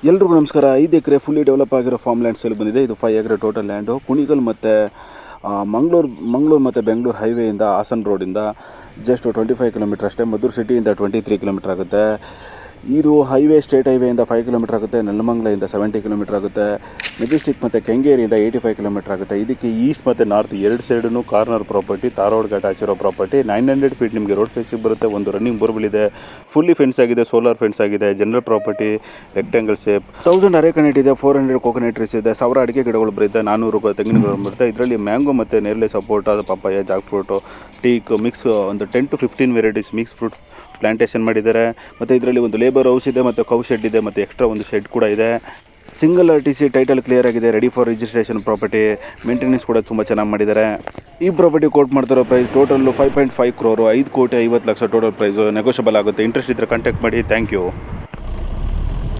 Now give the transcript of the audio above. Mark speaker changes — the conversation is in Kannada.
Speaker 1: ಎಲ್ರಿಗೂ ನಮಸ್ಕಾರ. 5 ಎಕರೆ ಫುಲ್ಲಿ ಡೆವಲಪ್ ಆಗಿರೋ ಫಾರ್ಮ್ ಲ್ಯಾಂಡ್ ಸೇಲ್ ಬಂದಿದೆ. ಇದು 5 ಎಕರೆ ಟೋಟಲ್ ಲ್ಯಾಂಡು. ಕುಣಿಗಲ್ ಮತ್ತು ಮಂಗಳೂರು ಮತ್ತು ಬೆಂಗಳೂರು ಹೈವೇಯಿಂದ ಹಾಸನ ರೋಡಿಂದ ಜಸ್ಟ್ 25 ಕಿಲೋಮೀಟರ್ ಅಷ್ಟೇ. ಮದ್ದೂರು ಸಿಟಿಯಿಂದ 23 ಕಿಲೋಮೀಟರ್ ಆಗುತ್ತೆ. ಇದು ಹೈವೇ ಸ್ಟೇಟ್ ಹೈವೇಯಿಂದ 5 ಕಿಲೋಮೀಟರ್ ಆಗುತ್ತೆ. ನೆಲಮಂಗಲದಿಂದ 70 ಕಿಲೋಮೀಟರ್ ಆಗುತ್ತೆ. ಮೆಜೆಸ್ಟಿಕ್ ಮತ್ತು ಕೆಂಗೇರಿಯಿಂದ 85 ಕಿಲೋಮೀಟರ್ ಆಗುತ್ತೆ. ಇದಕ್ಕೆ ಈಸ್ಟ್ ಮತ್ತು ನಾರ್ತ್ ಎರಡು ಸೈಡೂ ಕಾರ್ನರ್ ಪ್ರಾಪರ್ಟಿ, ತಾರೋಡ್ ಘಾಟ್ ಹಚ್ಚಿರೋ ಪ್ರಾಪರ್ಟಿ. 900 ಫೀಟ್ ನಿಮಗೆ ರೋಡ್ ಫೇಸಿಗೆ ಬರುತ್ತೆ. ಒಂದು ರನ್ನಿಂಗ್ ಬೋರ್ವೆಲ್ ಇದೆ, ಫುಲ್ಲಿ ಫೆನ್ಸ್ ಆಗಿದೆ, ಸೋಲಾರ್ ಫೆನ್ಸ್ ಆಗಿದೆ, general property, rectangle shape. 1000 arecanut ಇದೆ, 400 ಕೋಕೋನಟ್ ಟ್ರೀಸ್ ಇದೆ, 1000 ಅಡಿಕೆ ಗಿಡಗಳು ಬರುತ್ತೆ, 400 ತೆಂಗಿನ ಗಿಡಗಳು ಬರುತ್ತೆ. ಇದರಲ್ಲಿ ಮ್ಯಾಂಗೋ ಮತ್ತು ನೇರಳೆ sapota, papaya, jack fruit, teak mix ಒಂದು 10 to 15 varieties mix fruit plantation ಮಾಡಿದ್ದಾರೆ. ಮತ್ತು ಇದರಲ್ಲಿ ಒಂದು ಲೇಬರ್ ಹೌಸ್ ಇದೆ ಮತ್ತು ಕೌ ಶೆಡ್ ಇದೆ ಮತ್ತು ಎಕ್ಸ್ಟ್ರಾ ಒಂದು ಶೆಡ್ ಕೂಡ ಇದೆ. ಸಿಂಗಲ್ RTC ಟೈಟಲ್ ಕ್ಲಿಯರ್ ಆಗಿದೆ, ready for registration property. Maintenance ಕೂಡ ತುಂಬ ಚೆನ್ನಾಗಿ ಮಾಡಿದ್ದಾರೆ. ಈ ಪ್ರಾಪರ್ಟಿ ಕೋಟ್ ಮಾಡ್ತಿರೋ price total 5.5 crore, 5,50,00,000 total price. Negotiable ಆಗುತ್ತೆ. ಇಂಟ್ರೆಸ್ಟ್ ಇದ್ದರೆ ಕಾಂಟ್ಯಾಕ್ಟ್ ಮಾಡಿ. Thank you.